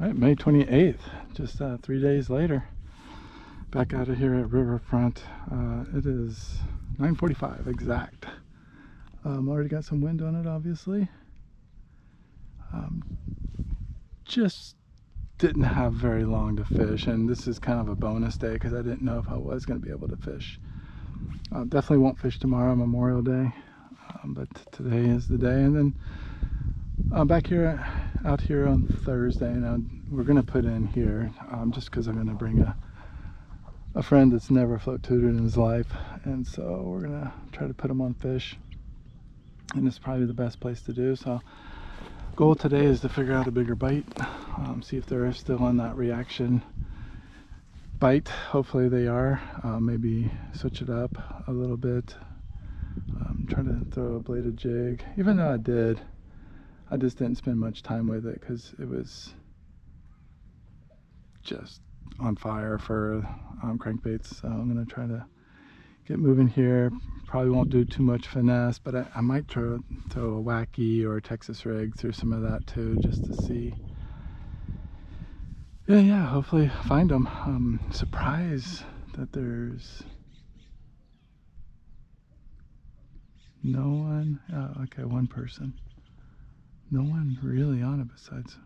All right, May 28th, just 3 days later, back out of here at Riverfront. It is 9:45 exact. Already got some wind on it, obviously. Just didn't have very long to fish, and this is kind of a bonus day because I didn't know if I was going to be able to fish. Definitely won't fish tomorrow, Memorial Day, but today is the day. And then back here, out here on Thursday. Now we're gonna put in here just because I'm gonna bring a friend that's never float tubed in his life, and so we're gonna try to put him on fish, and it's probably the best place to do. So goal today is to figure out a bigger bite, see if they're still on that reaction bite. Hopefully they are. Maybe switch it up a little bit, try to throw a bladed jig, even though I just didn't spend much time with it because it was just on fire for crankbaits. So I'm gonna try to get moving here. Probably won't do too much finesse, but I might throw a wacky or a Texas rig through some of that too, just to see. Yeah, hopefully find them. I'm surprised that there's no one. Oh, okay, one person. No one really on it besides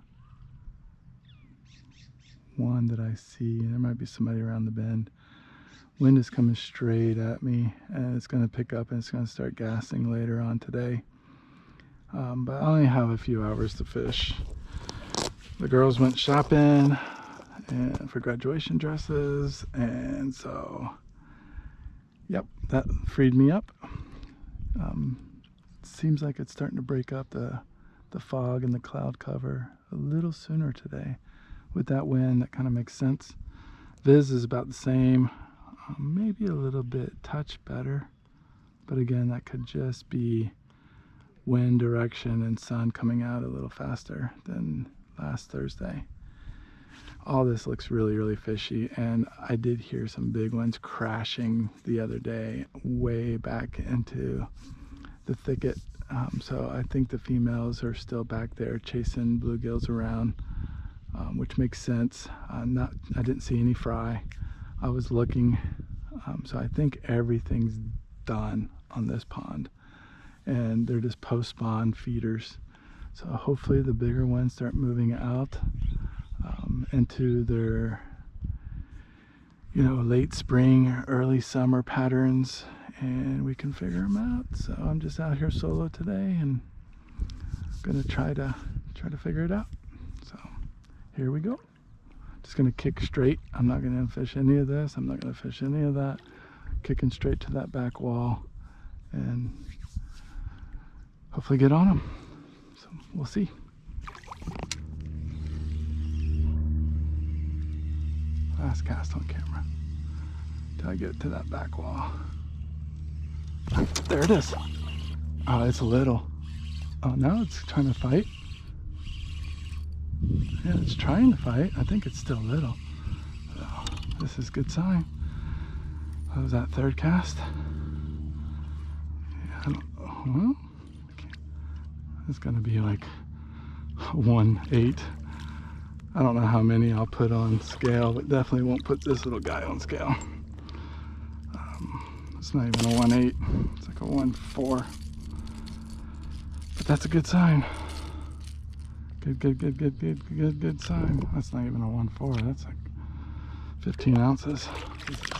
one that I see. There might be somebody around the bend. Wind is coming straight at me, and it's going to pick up and it's going to start gassing later on today. But I only have a few hours to fish. The girls went shopping and for graduation dresses, and so yep, that freed me up. Seems like it's starting to break up the fog and the cloud cover a little sooner today. With that wind, that kind of makes sense. Viz is about the same, maybe a little bit touch better, but again, that could just be wind direction and sun coming out a little faster than last Thursday. All this looks really fishy, and I did hear some big ones crashing the other day way back into the thicket. So I think the females are still back there chasing bluegills around, which makes sense. I didn't see any fry. I was looking, so I think everything's done on this pond, and they're just post-spawn feeders. So hopefully the bigger ones start moving out into their, late spring, early summer patterns, and we can figure them out. So I'm just out here solo today and gonna try to figure it out. So here we go. Just gonna kick straight. I'm not gonna fish any of this. I'm not gonna fish any of that. Kicking straight to that back wall and hopefully get on them. So we'll see. Last cast on camera till I get to that back wall. There it is. Oh, it's little. Oh, now it's trying to fight. Yeah, it's trying to fight. I think it's still little. So, this is a good sign. What was that, third cast? Yeah, well, it's gonna be like 1-8. I don't know how many I'll put on scale, but definitely won't put this little guy on scale. It's not even a 1-8, it's like a 1-4. But that's a good sign. Good sign. That's not even a 1-4, that's like 15 ounces.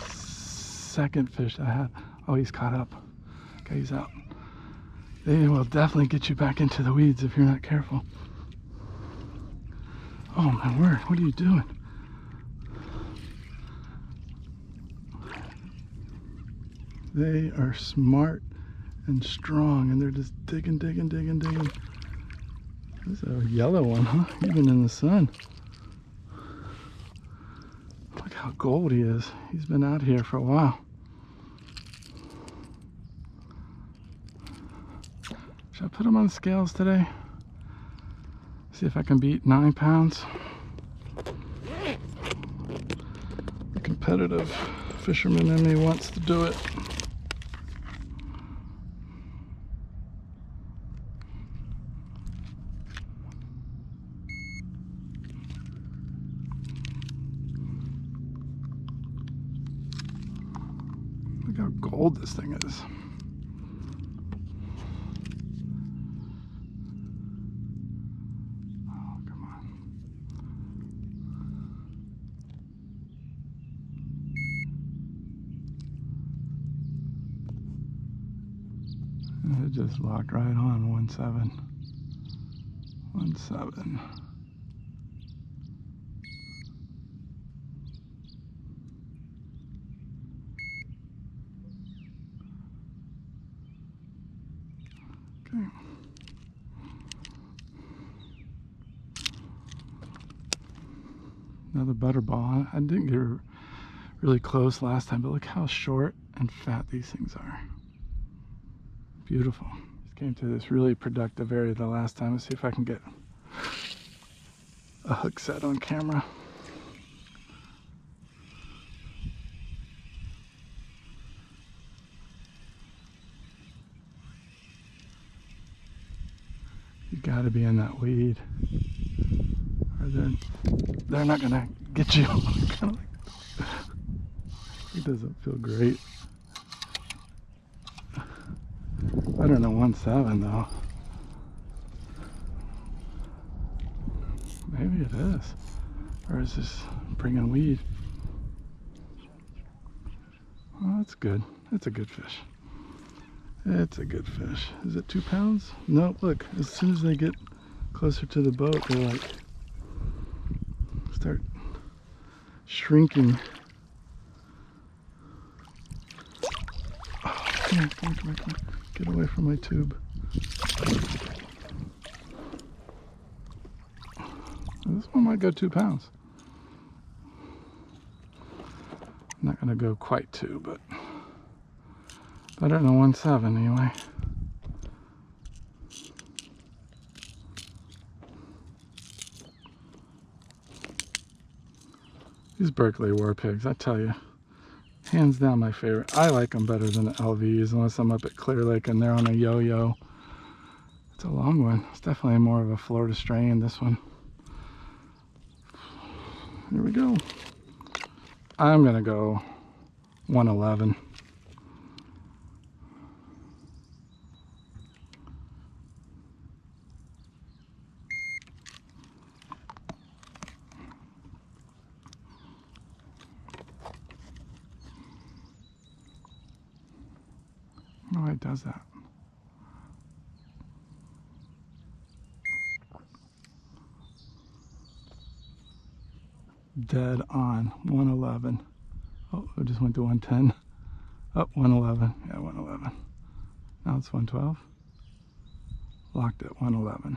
Second fish I had. Oh, he's caught up. Okay, he's out. They will definitely get you back into the weeds if you're not careful. Oh my word, what are you doing? They are smart and strong, and they're just digging. This is a yellow one, huh? Even in the sun. Look how gold he is. He's been out here for a while. Should I put him on the scales today? See if I can beat 9 pounds. The competitive fisherman in me wants to do it. Look how gold this thing is. Oh, come on. And it just locked right on 1.7. 1.7. Okay. Another butterball. I didn't get really close last time, but look how short and fat these things are. Beautiful. Just came to this really productive area the last time. Let's see if I can get a hook set on camera. You gotta be in that weed, or they're not gonna get you. It doesn't feel great. I don't know, 1.7 though. Maybe it is, or is this bringing weed? Oh, that's good. That's a good fish. It's a good fish. Is it 2 pounds? No, look, as soon as they get closer to the boat, they like start shrinking. Oh, come on, come on, come on, come on. Get away from my tube. This one might go 2 pounds. I'm not gonna go quite 2, but better than 1.7 anyway. These Berkeley War Pigs, I tell you, hands down my favorite. I like them better than the LVs, unless I'm up at Clear Lake and they're on a yo-yo. It's a long one. It's definitely more of a Florida strain, this one. Here we go. I'm gonna go 1.11. Oh, it does that. Dead on 1.11. Oh, it just went to 1.10. Oh, 1.11. Yeah, 1.11. Now it's 1.12. Locked at 1.11.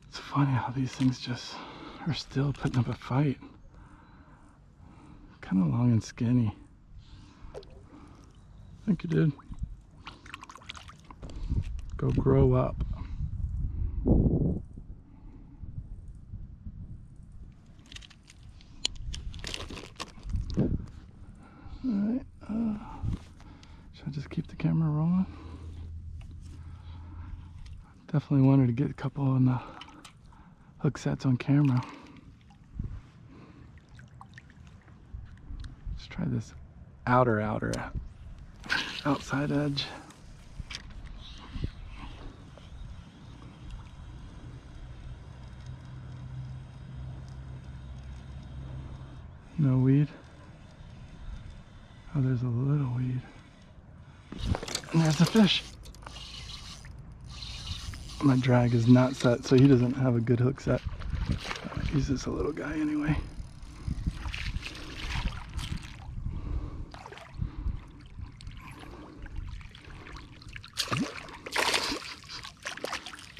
It's funny how these things just are still putting up a fight. Kind of long and skinny. Thank you, dude. Go grow up. Alright, should I just keep the camera rolling? Definitely wanted to get a couple on the hook sets on camera. Let's try this outside edge. No weed. Oh, there's a little weed. And there's a fish. My drag is not set, so he doesn't have a good hook set. He's just a little guy anyway.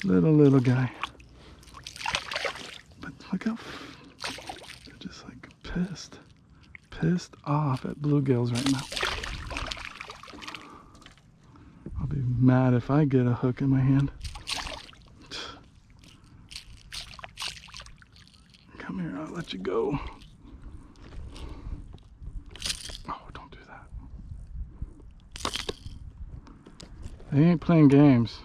Little guy. But look how they're just like pissed off at bluegills right now. I'll be mad if I get a hook in my hand. Come here, I'll let you go. Oh, don't do that. They ain't playing games.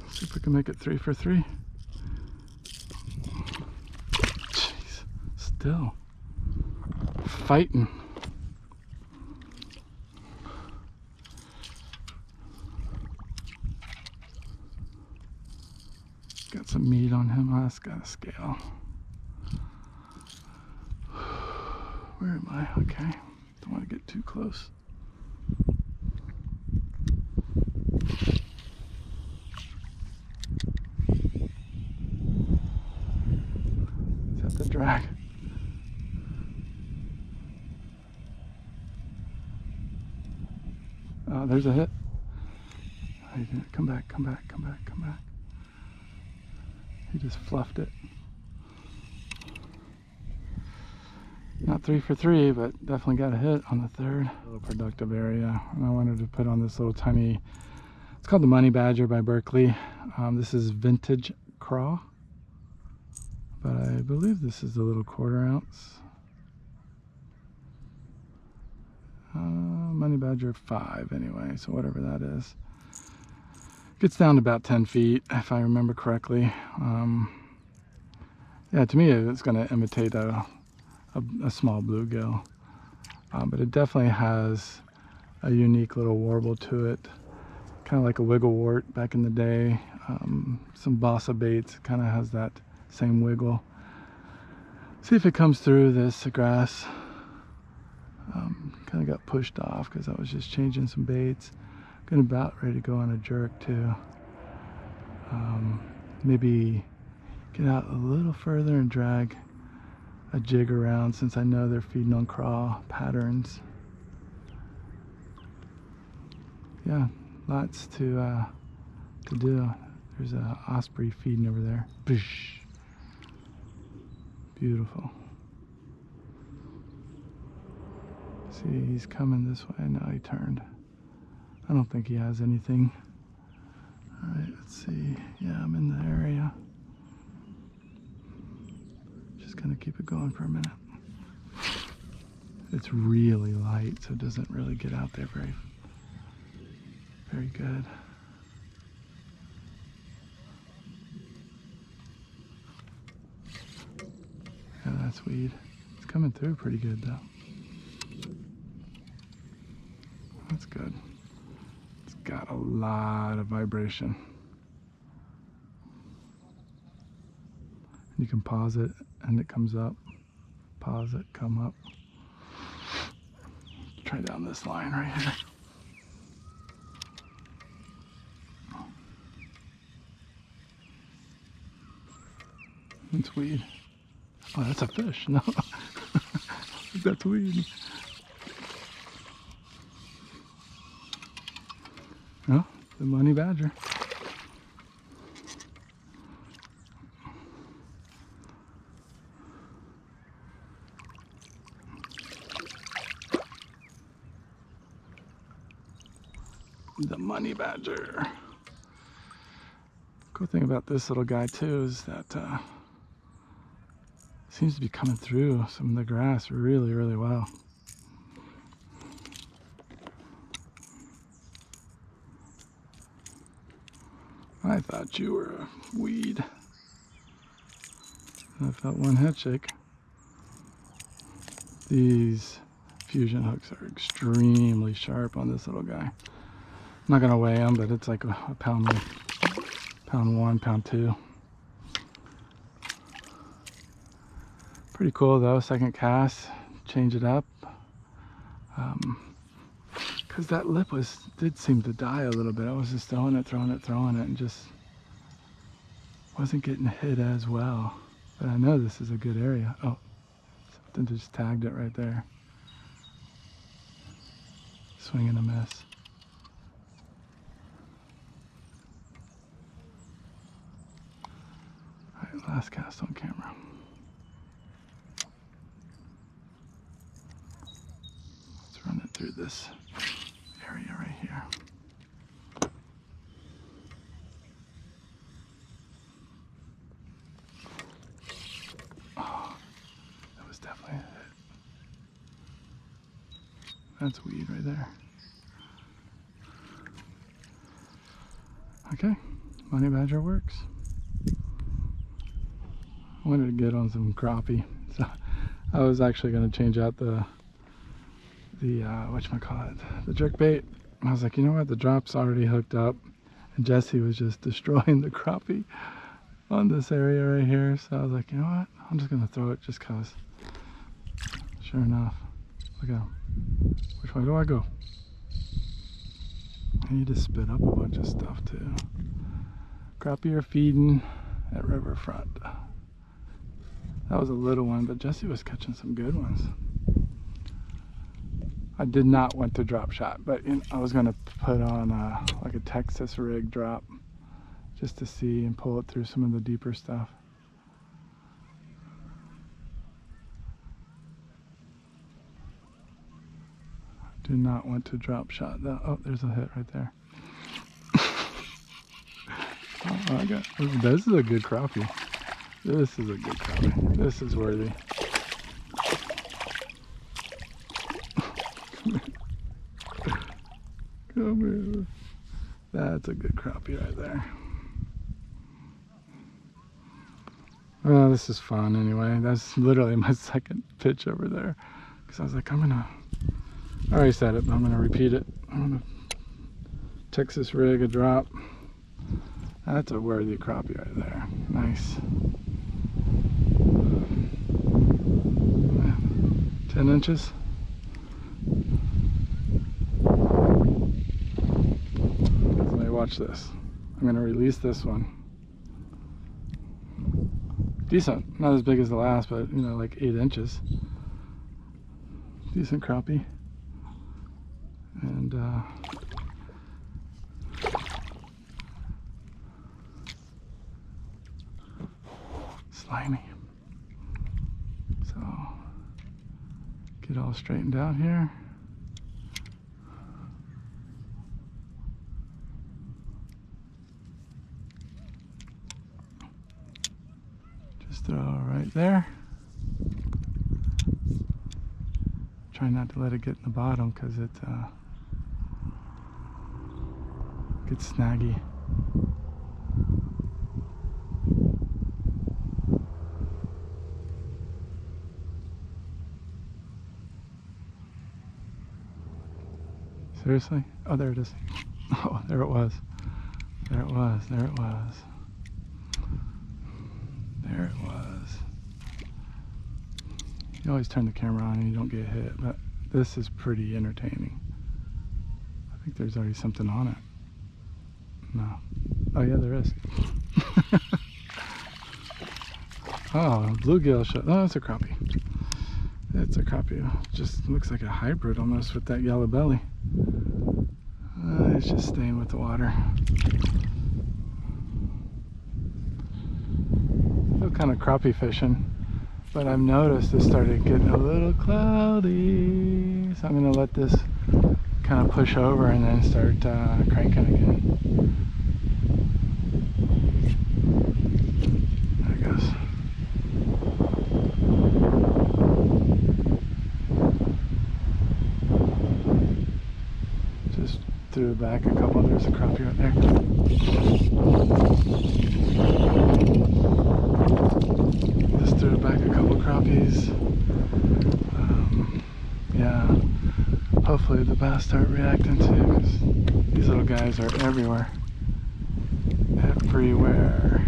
Let's see if we can make it 3 for 3. still fighting. Got some meat on him. Oh, that's got a scale. Where am I? Okay. Don't want to get too close. Is that the drag? Oh, there's a hit. Oh, come back, come back, come back, come back. He just fluffed it. Not 3 for 3, but definitely got a hit on the third. A little productive area. And I wanted to put on this little tiny, it's called the Money Badger by Berkeley. This is vintage craw, but I believe this is the little 1/4 ounce. Money Badger 5 anyway, so whatever that is. Gets down to about 10 feet, if I remember correctly. Yeah, to me it's going to imitate a small bluegill, but it definitely has a unique little warble to it, kind of like a wigglewort back in the day. Some Bossa baits kind of has that same wiggle. See if it comes through this grass. Kind of got pushed off because I was just changing some baits. Getting about ready to go on a jerk too. Maybe get out a little further and drag a jig around, since I know they're feeding on craw patterns. Yeah, lots to do. There's an osprey feeding over there. Bish. Beautiful. See, he's coming this way. Now he turned. I don't think he has anything. All right, let's see. Yeah, I'm in the area. Just gonna keep it going for a minute. It's really light, so it doesn't really get out there very good. Yeah, that's weed. It's coming through pretty good though. That's good. It's got a lot of vibration. You can pause it and it comes up. Pause it, come up. Try down this line right here. It's weed. Oh, that's a fish. No, that's weed. No, the Money Badger. The Money Badger. Cool thing about this little guy too is that seems to be coming through some of the grass really, really well. I thought you were a weed. I felt one head shake. These fusion hooks are extremely sharp on this little guy. I'm not gonna weigh them, but it's like a pound 1, pound 2. Pretty cool though. Second cast, change it up. Because that lip did seem to die a little bit. I was just throwing it, and just wasn't getting hit as well. But I know this is a good area. Oh, something just tagged it right there. Swing and a miss. All right, last cast on camera. Let's run it through this area right here. Oh, that was definitely a hit. That's weed right there. Okay, Money Badger works. I wanted to get on some crappie, so I was actually going to change out the whatchamacallit, the jerkbait. I was like, you know what, the drop's already hooked up, and Jesse was just destroying the crappie on this area right here. So I was like, you know what, I'm just going to throw it just cause. Sure enough, look at him. Which way do I go? I need to spit up a bunch of stuff too. Crappie are feeding at Riverfront. That was a little one, but Jesse was catching some good ones. I did not want to drop shot, but I was going to put on like a Texas rig drop just to see and pull it through some of the deeper stuff. Do not want to drop shot though. Oh, there's a hit right there. Oh, this is a good crappie. This is a good crappie. This is worthy. Come here. That's a good crappie right there. Well, this is fun anyway. That's literally my second pitch over there. Because I was like, I already said it, but I'm going to repeat it. I'm going to Texas rig a drop. That's a worthy crappie right there. Nice. 10 inches. Let me watch this. I'm going to release this one. Decent. Not as big as the last, but you know, like 8 inches. Decent crappie. And slimy. So get all straightened out here. Just throw it right there. Try not to let it get in the bottom because it gets snaggy. Seriously? Oh, there it is. Oh, there it was. There it was. There it was. There it was. You always turn the camera on and you don't get hit, but this is pretty entertaining. I think there's already something on it. No. Oh yeah, there is. Oh, bluegill shot. Oh, it's a crappie. It's a crappie. It just looks like a hybrid almost with that yellow belly. It's just staying with the water. Still kind of crappie fishing, but I've noticed it started getting a little cloudy, so I'm going to let this kind of push over and then start cranking again. There it goes. Just threw it back a couple. There's a crappie right there. Just threw it back a couple crappies. Yeah, hopefully the bass start reacting too, because these little guys are everywhere. Everywhere.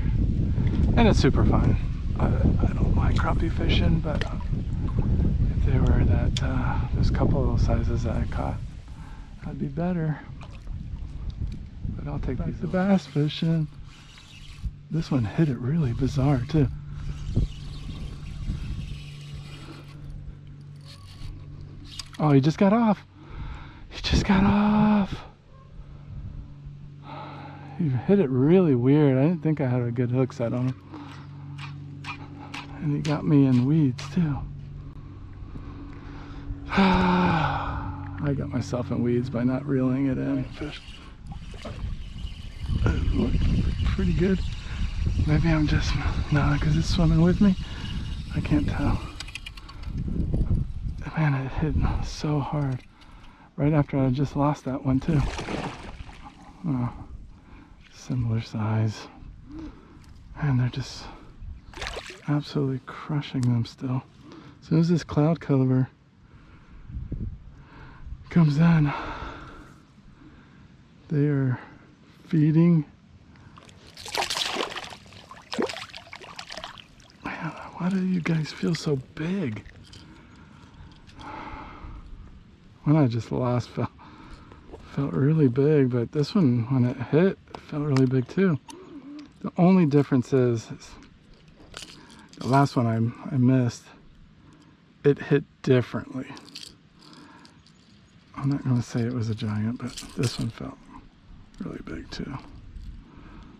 And it's super fun. I don't mind crappie fishing, but if they were that, there's a couple little sizes that I caught, that'd be better. But I'll take these. The bass fishing. This one hit it really bizarre too. Oh, he just got off. He just got off. He hit it really weird. I didn't think I had a good hook set on him. And he got me in weeds too. I got myself in weeds by not reeling it in. Fish. It looked pretty good. Maybe I'm just, no, because it's swimming with me. I can't tell. Man, it hit so hard. Right after I just lost that one too. Oh, similar size. And they're just absolutely crushing them still. As soon as this cloud cover comes in, they are feeding. Man, why do you guys feel so big? One I just lost felt really big, but this one, when it hit, it felt really big too. The only difference is the last one I missed, it hit differently. I'm not going to say it was a giant, but this one felt really big too.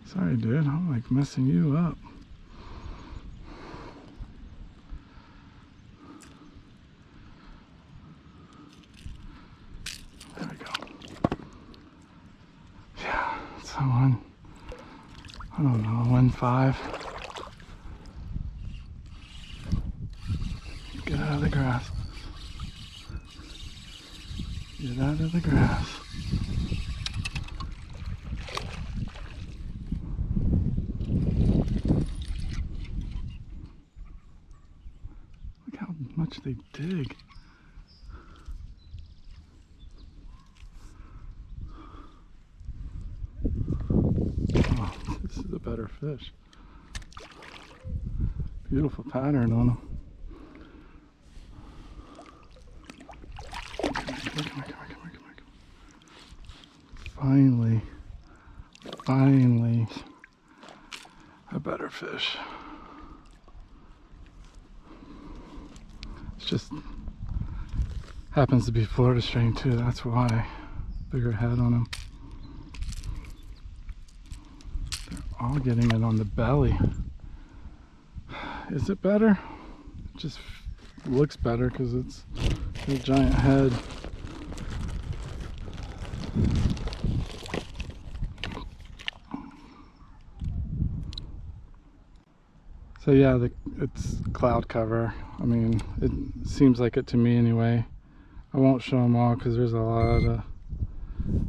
Sorry, dude, I'm like messing you up. There we go. Yeah, it's one, I don't know, 1.5. Get out of the grass. Get out of the grass. Look how much they dig. Oh, this is a better fish. Beautiful pattern on them. Finally, a better fish. It's just happens to be Florida strain too. That's why. Bigger head on them. They're all getting it on the belly. Is it better? It just looks better because it's a giant head. So yeah, it's cloud cover. I mean, it seems like it to me anyway. I won't show them all because there's a lot of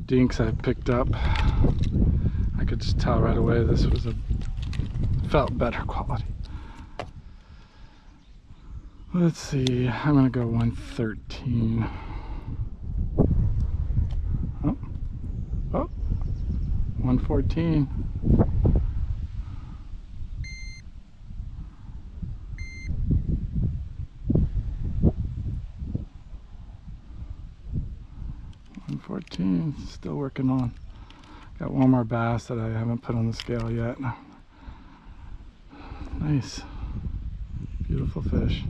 dinks I picked up. I could just tell right away this was felt better quality. Let's see, I'm gonna go 113. Oh, 114. Still working on. Got one more bass that I haven't put on the scale yet. Nice, beautiful fish.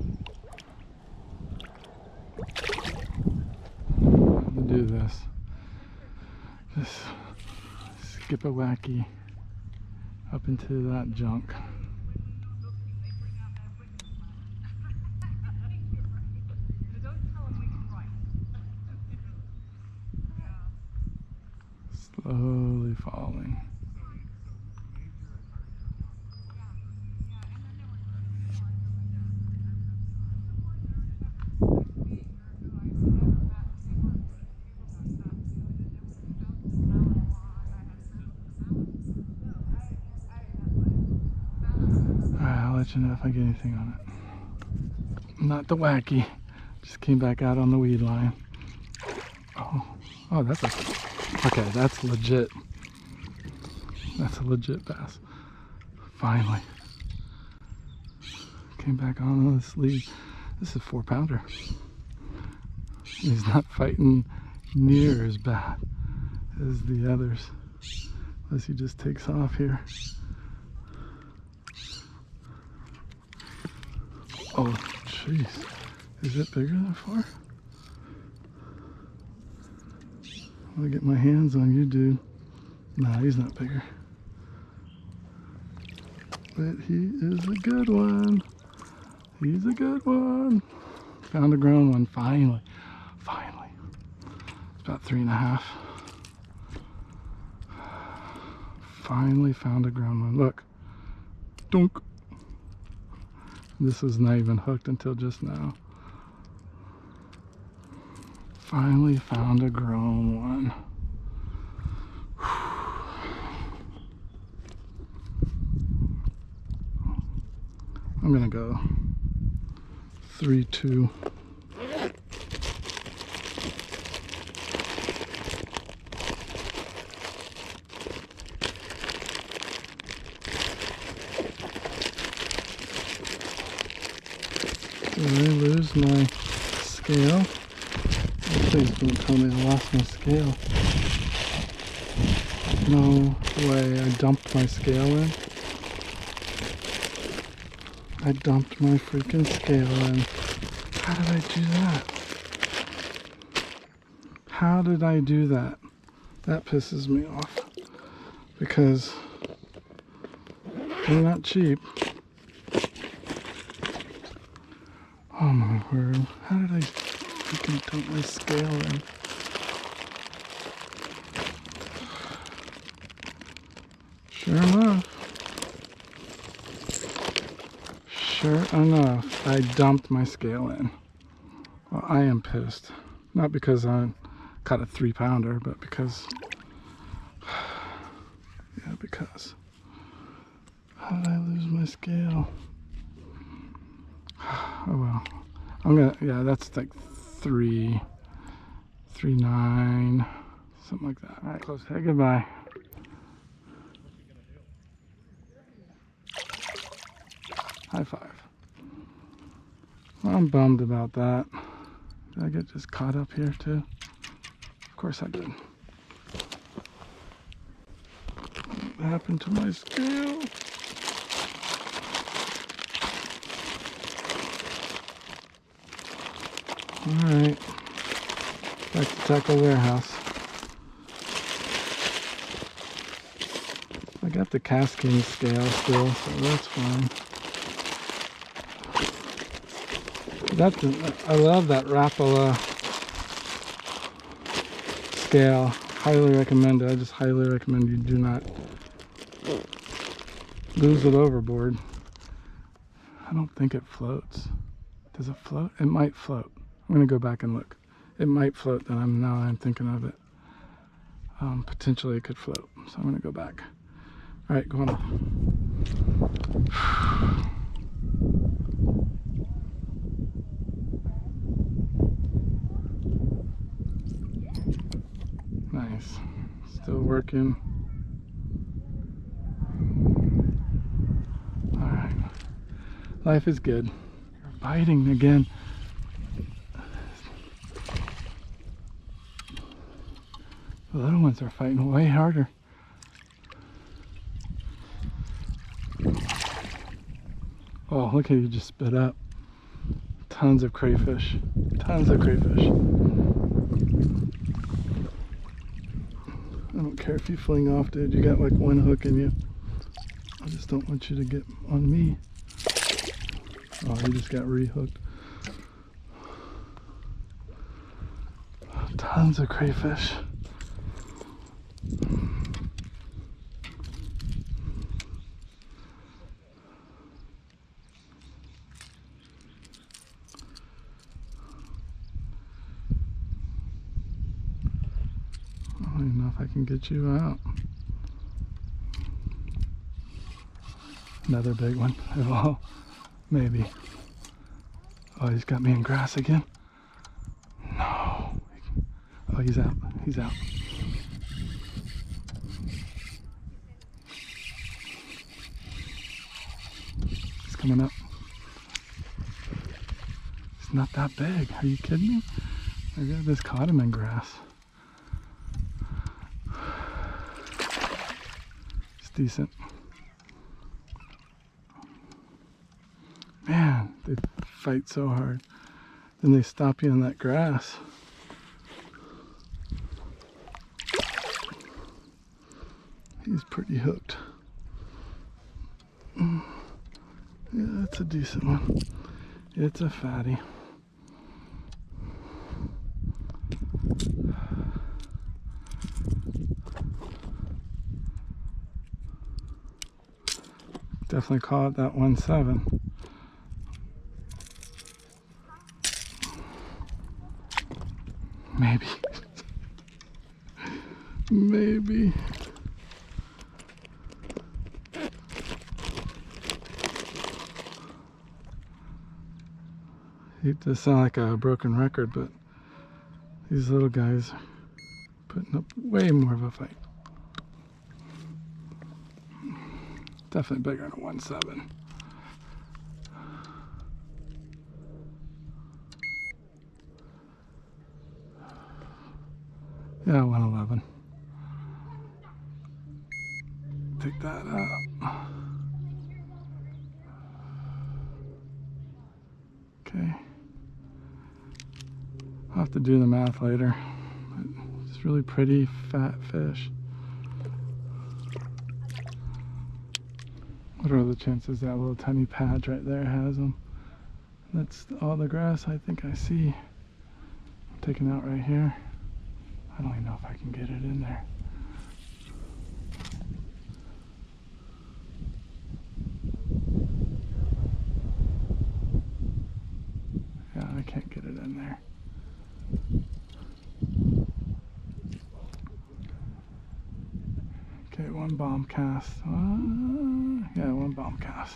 I'm gonna do this. Just skip a wacky up into that junk. Slowly falling. Alright, I'll let you know if I get anything on it. Not the wacky. Just came back out on the weed line. Oh, that's okay, that's legit. That's a legit bass. Finally. Came back on this lead. This is 4-pounder. He's not fighting near as bad as the others. Unless he just takes off here. Oh, jeez. Is it bigger than 4? I'll get my hands on you, dude. Nah, he's not bigger. But he is a good one. He's a good one. Found a grown one, finally. Finally. It's about 3.5. Finally found a grown one. Look. Dunk. This was not even hooked until just now. Finally found a grown one. I'm gonna go 3.2. Did I lose my scale? Please don't tell me I lost my scale. No way, I dumped my scale in. I dumped my freaking scale in. How did I do that? How did I do that? That pisses me off. Because they're not cheap. Oh my word. How did I freaking dump my scale in? Sure enough, I dumped my scale in. Well, I am pissed. Not because I caught a 3-pounder, but because... yeah, because... How did I lose my scale? Oh well. I'm gonna, yeah, that's like 3.9, something like that. Alright, close. Say goodbye. High five. Well, I'm bummed about that. Did I get just caught up here too? Of course I did. What happened to my scale? Alright. Back to Tackle Warehouse. I got the casking scale still, so that's fine. I love that Rapala scale. Highly recommend it. I just highly recommend you do not lose it overboard. I don't think it floats. Does it float? It might float. I'm gonna go back and look. It might float. Now I'm thinking of it. Potentially it could float. So I'm gonna go back. All right, go on. Nice. Still working. All right. Life is good. You're biting again. The little ones are fighting way harder. Oh, look how you just spit up. Tons of crayfish. Tons of crayfish. I don't care if you fling off, dude. You got like one hook in you. I just don't want you to get on me. Oh, you just got re-hooked. Tons of crayfish. I don't even know if I can get you out. Another big one. Oh, maybe. Oh, he's got me in grass again. No. Oh, he's out. He's out. He's coming up. It's not that big. Are you kidding me? Maybe I just caught him in grass. It's decent. Man, they fight so hard. Then they stop you in that grass. He's pretty hooked. Yeah, that's a decent one. It's a fatty. Definitely caught that 1.7. Maybe. Maybe. It does sound like a broken record, but these little guys are putting up way more of a fight. Definitely bigger than a 1.7. Yeah, 1.11. Take that out. Okay. I'll have to do the math later. It's really pretty fat fish. What are the chances that little tiny patch right there has them? That's all the grass I think I see. I'm taking out right here. I don't even know if I can get it in there. Yeah, I can't get it in there. Okay, one bomb cast. Yeah, one bomb cast.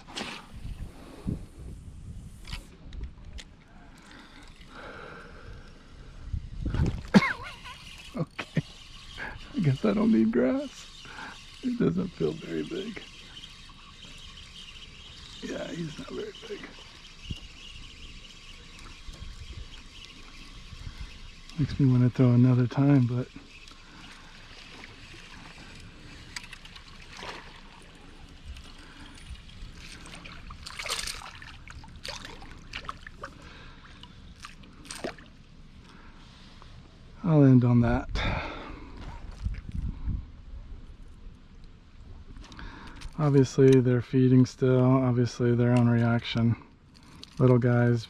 Okay, I guess I don't need grass. It doesn't feel very big. Yeah, he's not very big. Makes me want to throw another time, but I'll end on that. Obviously they're feeding still, obviously their own reaction. Little guys,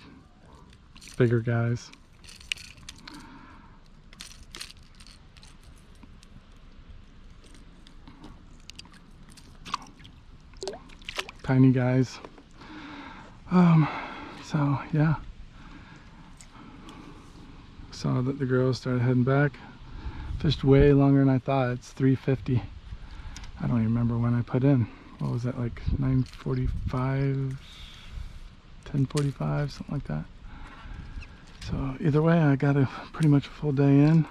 bigger guys. Tiny guys. So yeah. Saw that the girls started heading back. Fished way longer than I thought. It's 3:50. I don't even remember when I put in. What was that, like 9:45, 10:45, something like that. So either way, I got a pretty much a full day in.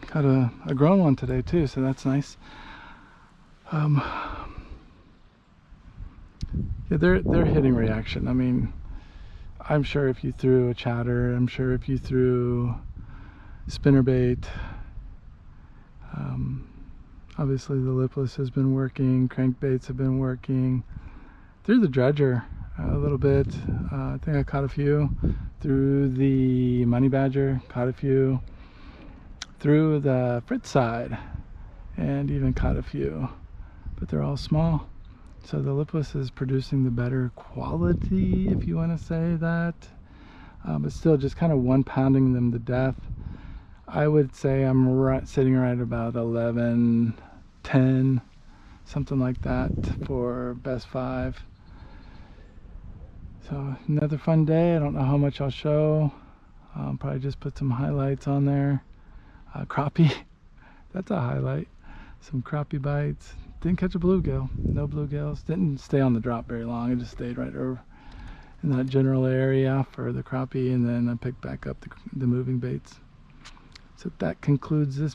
Got a grown one today too, so that's nice. Yeah, they're hitting reaction. I mean, I'm sure if you threw a chatter, I'm sure if you threw spinnerbait, obviously the lipless has been working, crankbaits have been working. Through the dredger a little bit, I think I caught a few. Through the money badger, caught a few. Through the Fritz side, and even caught a few, but they're all small. So the lipless is producing the better quality, if you want to say that, but still just kind of one pounding them to death. I would say I'm sitting right about 11, 10, something like that for best 5. So another fun day. I don't know how much I'll show. Probably just put some highlights on there. Crappie, that's a highlight. Some crappie bites. Didn't catch a bluegill. No bluegills. Didn't stay on the drop very long. I just stayed right over in that general area for the crappie, and then I picked back up the moving baits. So that concludes this